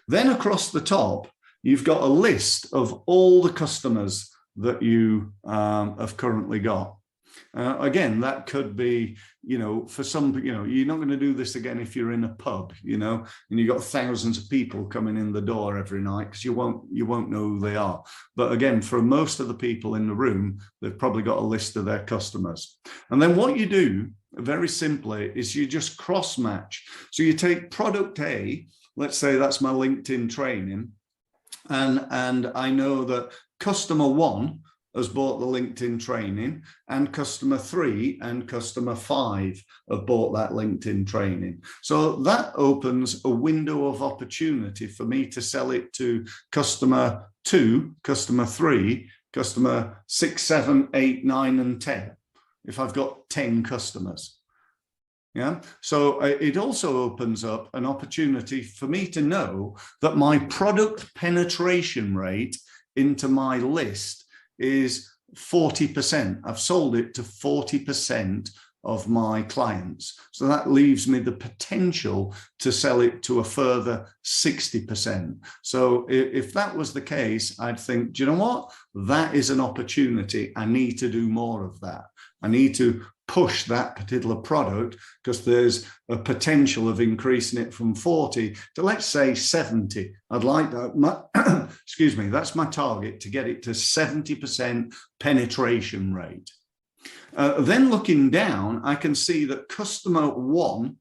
then across the top, you've got a list of all the customers that you have currently got. Again, that could be, you know, for some, you know, you're not going to do this again if you're in a pub, you know, and you've got thousands of people coming in the door every night because you won't know who they are. But again, for most of the people in the room, they've probably got a list of their customers. And then what you do very simply is you just cross match. So you take product A, let's say that's my LinkedIn training, and I know that customer 1 has bought the LinkedIn training, and customer 3 and customer 5 have bought that LinkedIn training. So that opens a window of opportunity for me to sell it to customer 2, customer 3, customer 6, 7, 8, 9, and 10, if I've got 10 customers. Yeah. So it also opens up an opportunity for me to know that my product penetration rate into my list is 40%. I've sold it to 40% of my clients. So that leaves me the potential to sell it to a further 60%. So if that was the case, I'd think, do you know what? That is an opportunity. I need to do more of that. I need to push that particular product because there's a potential of increasing it from 40 to, let's say, 70. I'd like that. Excuse me, that's my target, to get it to 70% penetration rate. Then looking down, I can see that customer 1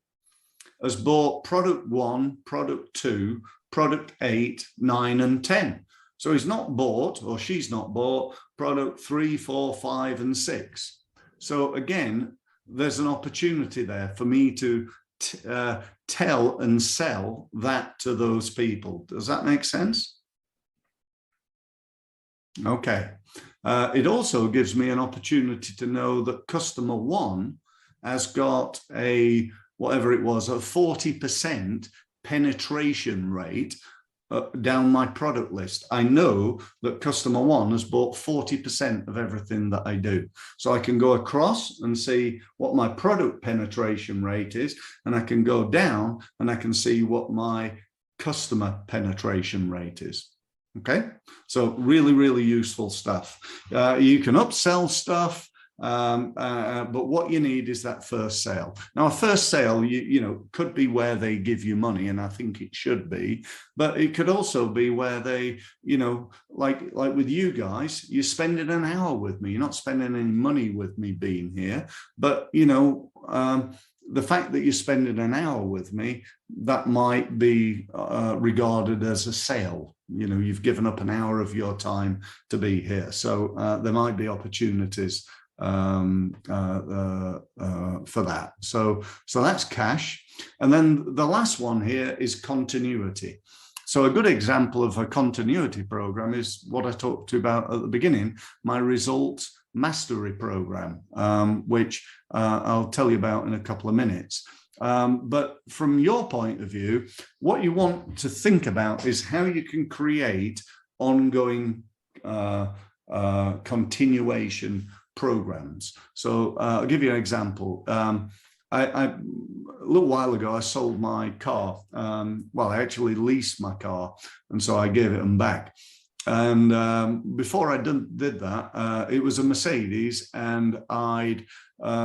has bought product 1, product 2, product 8, 9, and 10. So he's not bought, or she's not bought, product 3, 4, 5, and 6. So again, there's an opportunity there for me to tell and sell that to those people. Does that make sense? Okay. It also gives me an opportunity to know that customer 1 has got a, whatever it was, a 40% penetration rate down my product list. I know that customer 1 has bought 40% of everything that I do. So I can go across and see what my product penetration rate is, and I can go down and I can see what my customer penetration rate is. Okay, so really, really useful stuff. You can upsell stuff, but what you need is that first sale. Now, a first sale, you know, could be where they give you money, and I think it should be, but it could also be where they, you know, like with you guys, you're spending an hour with me. You're not spending any money with me being here, but, you know, the fact that you're spending an hour with me, that might be regarded as a sale. You know, you've given up an hour of your time to be here. So there might be opportunities for that. So that's cash. And then the last one here is continuity. So a good example of a continuity program is what I talked about at the beginning, my results mastery program, which I'll tell you about in a couple of minutes. But from your point of view, what you want to think about is how you can create ongoing continuation programs. So I'll give you an example. A little while ago, I sold my car. Well, I actually leased my car, and so I gave it them back. And before I did that, it was a Mercedes, and I'd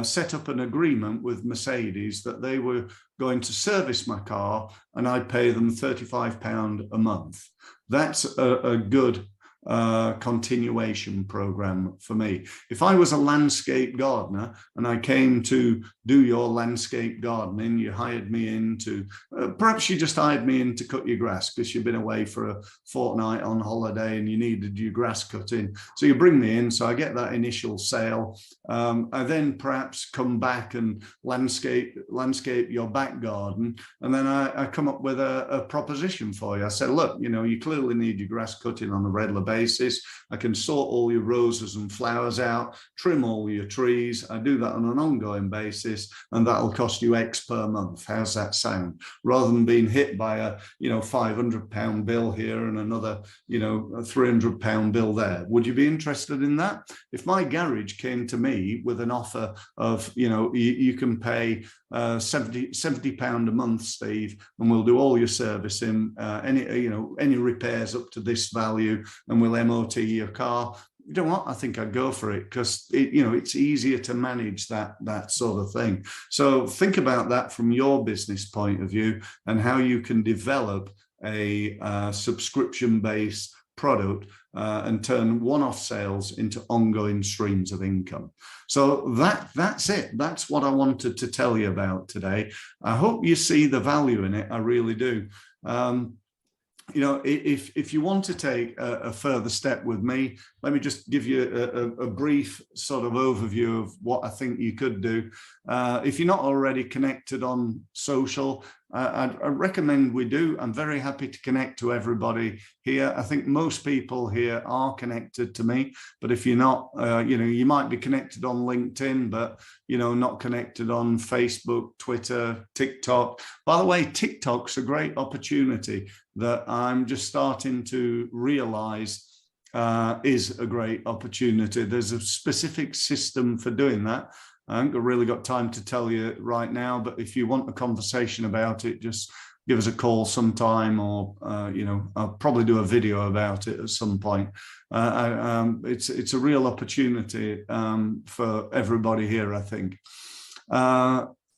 set up an agreement with Mercedes that they were going to service my car, and I'd pay them £35 a month. That's a good continuation program for me. If I was a landscape gardener and I came to do your landscape gardening, you hired me in to, perhaps you just hired me in to cut your grass because you've been away for a fortnight on holiday and you needed your grass cutting. So you bring me in, so I get that initial sale. I then perhaps come back and landscape your back garden, and then I come up with a proposition for you. I said, look, you know, you clearly need your grass cutting on a regular basis. I can sort all your roses and flowers out, trim all your trees. I do that on an ongoing basis, and that'll cost you X per month. How's that sound? Rather than being hit by a, you know, £500 bill here and another, you know, a £300 bill there. Would you be interested in that? If my garage came to me with an offer of, you know, you can pay £70 a month, Steve, and we'll do all your servicing, any repairs up to this value, and we'll MOT your car. You know what? I think I'd go for it because it's easier to manage that sort of thing. So think about that from your business point of view and how you can develop a subscription-based product and turn one-off sales into ongoing streams of income. So that's it. That's what I wanted to tell you about today. I hope you see the value in it. I really do. You know, if you want to take a further step with me, let me just give you a brief sort of overview of what I think you could do. If you're not already connected on social, I recommend we do. I'm very happy to connect to everybody here. I think most people here are connected to me, but if you're not, you might be connected on LinkedIn, but, not connected on Facebook, Twitter, TikTok. By the way, TikTok's a great opportunity that I'm just starting to realize is a great opportunity. There's a specific system for doing that. I haven't really got time to tell you right now, but if you want a conversation about it, just give us a call sometime, or I'll probably do a video about it at some point. It's a real opportunity for everybody here, I think.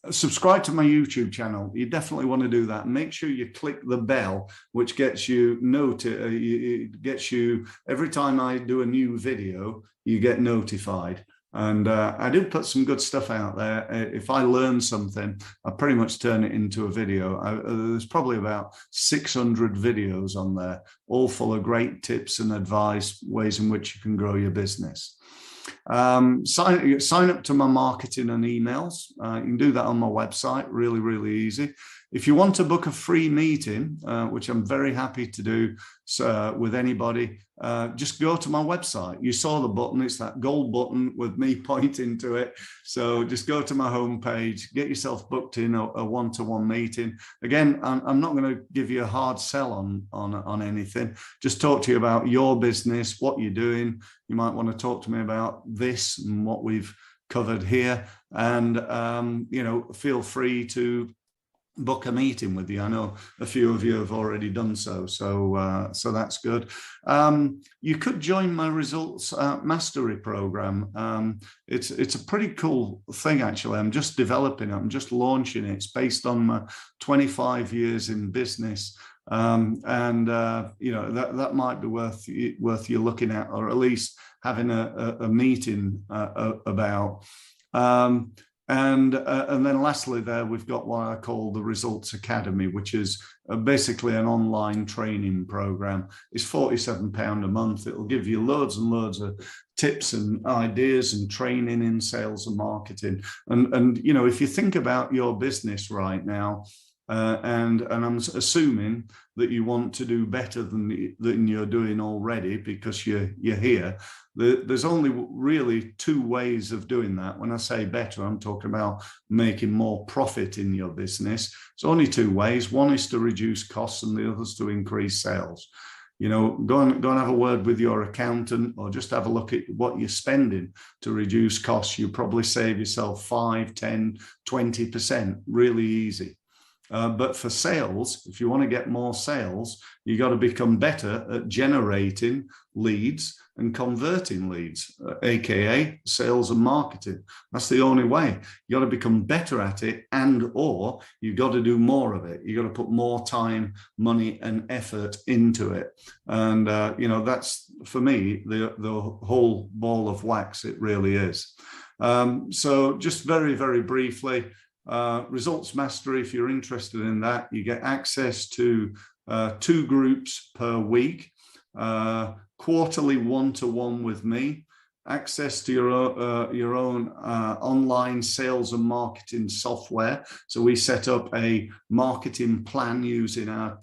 Subscribe to my YouTube channel. You definitely want to do that. Make sure you click the bell, which gets you it gets you every time I do a new video, you get notified. And I do put some good stuff out there. If I learn something, I pretty much turn it into a video. There's probably about 600 videos on there, all full of great tips and advice, ways in which you can grow your business. Sign up to my marketing and emails. You can do that on my website, really, really easy. If you want to book a free meeting, which I'm very happy to do with anybody, just go to my website. You saw the button, it's that gold button with me pointing to it. So just go to my homepage, get yourself booked in a one-to-one meeting. Again, I'm not going to give you a hard sell on anything. Just talk to you about your business, what you're doing. You might want to talk to me about this and what we've covered here. And, feel free to book a meeting with you. I know a few of you have already done so, so that's good. You could join my results mastery program. It's a pretty cool thing, actually. I'm just developing it. I'm just launching it. It's based on my 25 years in business. That might be worth you looking at, or at least having a meeting about. And then lastly there, we've got what I call the Results Academy, which is basically an online training program. It's £47 a month. It'll give you loads and loads of tips and ideas and training in sales and marketing. And if you think about your business right now, and I'm assuming that you want to do better than you're doing already because you're here. There's only really two ways of doing that. When I say better, I'm talking about making more profit in your business. It's only two ways. One is to reduce costs and the other is to increase sales. Go and have a word with your accountant, or just have a look at what you're spending to reduce costs. You probably save yourself 5, 10, 20%, really easy. But for sales, if you want to get more sales, you got to become better at generating leads and converting leads, aka sales and marketing. That's the only way. You got to become better at it, or you got to do more of it. You got to put more time, money, and effort into it. And that's, for me, the whole ball of wax. It really is. So just very, very briefly. Results Mastery, if you're interested in that, you get access to 2 groups per week, quarterly one-to-one with me, access to your own online sales and marketing software. So we set up a marketing plan using our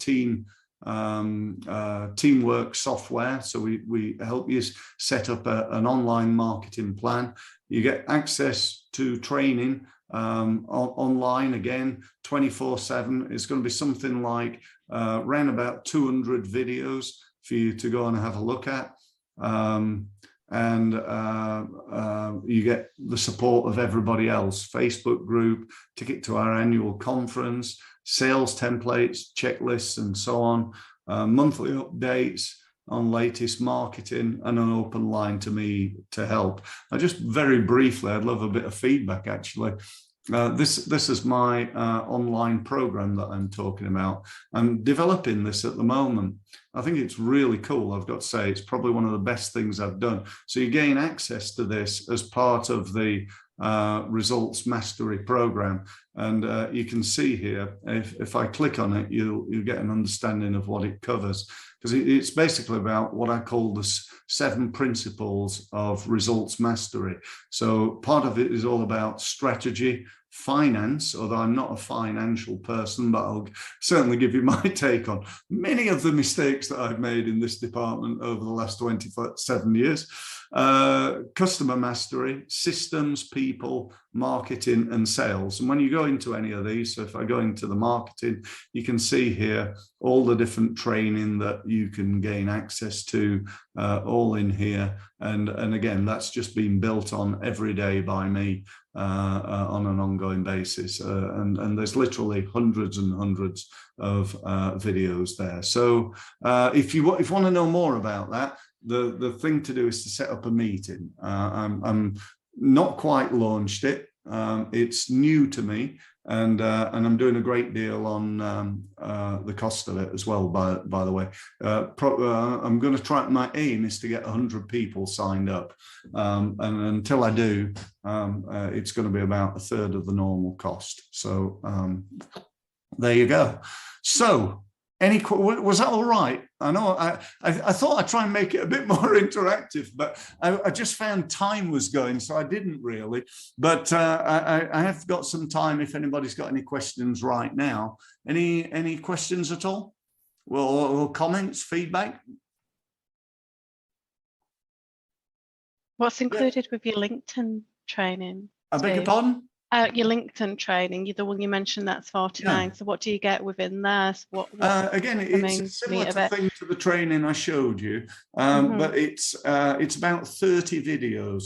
teamwork software. So we help you set up an online marketing plan. You get access to training online, again, 24/7. It's going to be something like around about 200 videos for you to go and have a look at. You get the support of everybody else, Facebook group, ticket to our annual conference, sales templates, checklists, and so on, monthly updates on latest marketing, and an open line to me to help. Just very briefly, I'd love a bit of feedback, actually. This is my online program that I'm talking about. I'm developing this at the moment. I think it's really cool. I've got to say, it's probably one of the best things I've done. So you gain access to this as part of the Results Mastery program. And you can see here, if I click on it, you'll get an understanding of what it covers. Because it's basically about what I call the 7 principles of results mastery. So part of it is all about strategy, finance, although I'm not a financial person, but I'll certainly give you my take on many of the mistakes that I've made in this department over the last 27 years. Customer mastery, systems, people, marketing, and sales. And when you go into any of these, so if I go into the marketing, you can see here all the different training that you can gain access to, all in here. And again, that's just been built on every day by me on an ongoing basis. And there's literally hundreds and hundreds of videos there. So if you want to know more about that, the thing to do is to set up a meeting. I'm not quite launched it. It's new to me, and I'm doing a great deal on the cost of it as well. By the way, I'm going to try. My aim is to get 100 people signed up, and until I do, it's going to be about a third of the normal cost. So there you go. So. Was that all right? I know I thought I'd try and make it a bit more interactive, but I just found time was going, so I didn't really. But I have got some time if anybody's got any questions right now. Any questions at all? Or comments, feedback? What's included with your LinkedIn training? I beg your pardon? Your LinkedIn training, the one you mentioned, that's 49. Yeah. So what do you get within there? So again, it's similar to the training I showed you, but it's about 30 videos.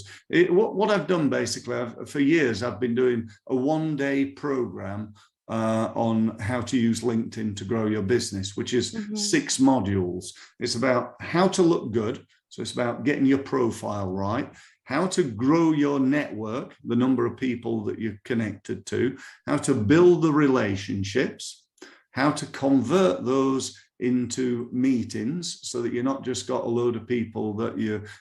What I've done basically, for years, I've been doing a one-day program on how to use LinkedIn to grow your business, which is 6 modules. It's about how to look good. So it's about getting your profile right, how to grow your network, the number of people that you're connected to, how to build the relationships, how to convert those into meetings so that you're not just got a load of people that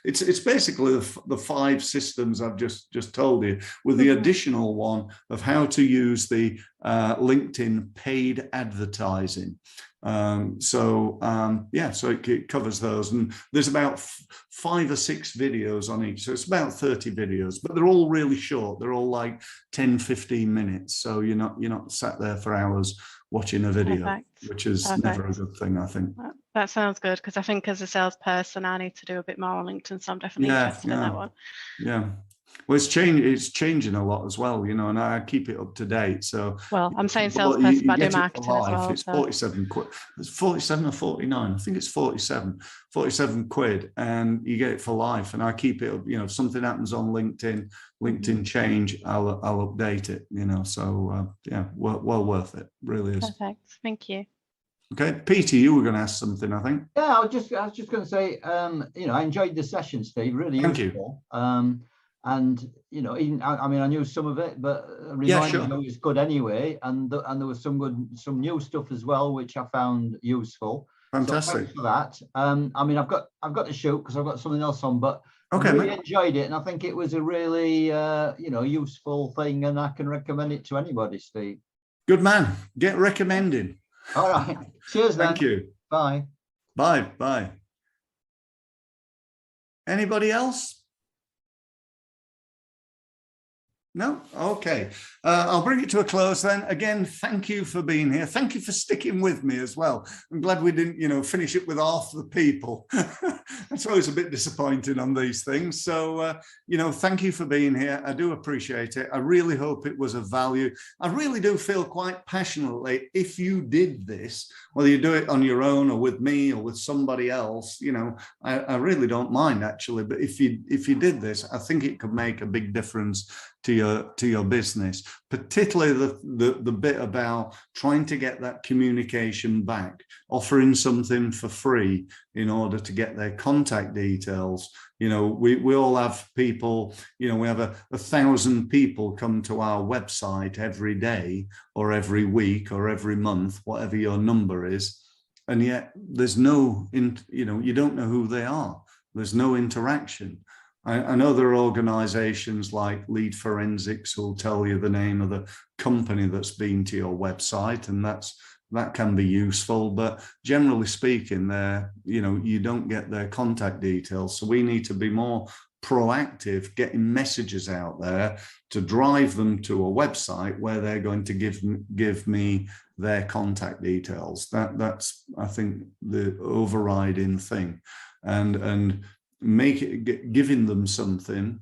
it's basically the 5 systems I've just told you, with the additional one of how to use the LinkedIn paid advertising. So it covers those, and there's about 5 or 6 videos on each, so it's about 30 videos, but they're all really short. They're all like 10-15 minutes, so you're not sat there for hours watching a video. Which is never a good thing, I think. That sounds good, because I think as a salesperson I need to do a bit more on LinkedIn, so I'm definitely interested in that one. Yeah. Well, it's changing a lot as well, and I keep it up to date. So, well, I'm saying salesperson, but I do marketing as well. It's 47 quid. It's 47 or 49. I think it's 47 quid, and you get it for life. And I keep it up. If something happens on LinkedIn change, I'll update it. So well worth it. Really is. Perfect. Thank you. Okay, Peter, you were going to ask something, I think. Yeah, I was just going to say, I enjoyed the session, Steve. Really useful. Thank you. And even I knew some of it, but reminding me it was good anyway. And there was some new stuff as well, which I found useful. Fantastic. So thanks for that. I've got to shoot because I've got something else on, but I really enjoyed it, and I think it was a really useful thing, and I can recommend it to anybody, Steve. Good man. Get recommended. All right. Cheers, then. Thank you. Bye. Bye. Anybody else? No? Okay. I'll bring it to a close then. Again, thank you for being here. Thank you for sticking with me as well. I'm glad we didn't, finish it with half the people. That's always a bit disappointing on these things. So, thank you for being here. I do appreciate it. I really hope it was of value. I really do feel quite passionately, if you did this, whether you do it on your own or with me or with somebody else, I really don't mind actually. But if you did this, I think it could make a big difference to your business, particularly the bit about trying to get that communication back, offering something for free in order to get their contact details. We all have people, we have 1,000 people come to our website every day or every week or every month, whatever your number is. And yet there's no, you don't know who they are. There's no interaction. I know there are organizations like Lead Forensics who will tell you the name of the company that's been to your website, and that can be useful. But generally speaking, you don't get their contact details. So we need to be more proactive, getting messages out there to drive them to a website where they're going to give me their contact details. That's, I think, the overriding thing, and giving them something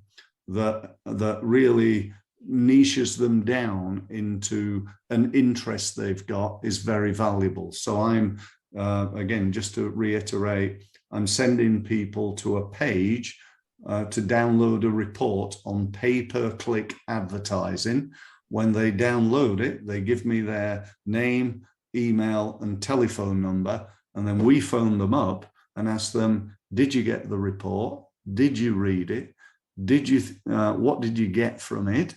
that really niches them down into an interest they've got is very valuable. So I'm again, just to reiterate, I'm sending people to a page to download a report on pay-per-click advertising. When they download it, they give me their name, email, and telephone number, and then we phone them up and ask them, did you get the report? Did you read it? Did you? What did you get from it?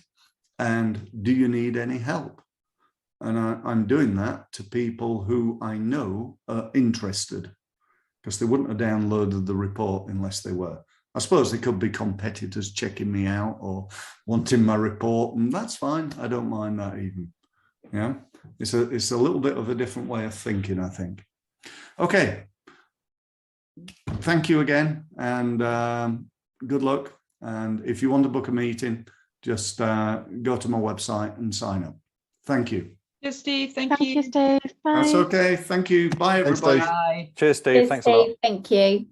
And do you need any help? And I'm doing that to people who I know are interested, because they wouldn't have downloaded the report unless they were. I suppose they could be competitors checking me out or wanting my report, and that's fine. I don't mind that even. Yeah, it's a little bit of a different way of thinking, I think. Okay, thank you again, and good luck. And if you want to book a meeting, just go to my website and sign up. Thank you. Cheers, Steve. Thank Thank you. you, Steve. Bye. That's okay. Thank you. Bye, everybody. Bye. Cheers, Steve. Cheers, Thanks a lot. Steve. Thank you.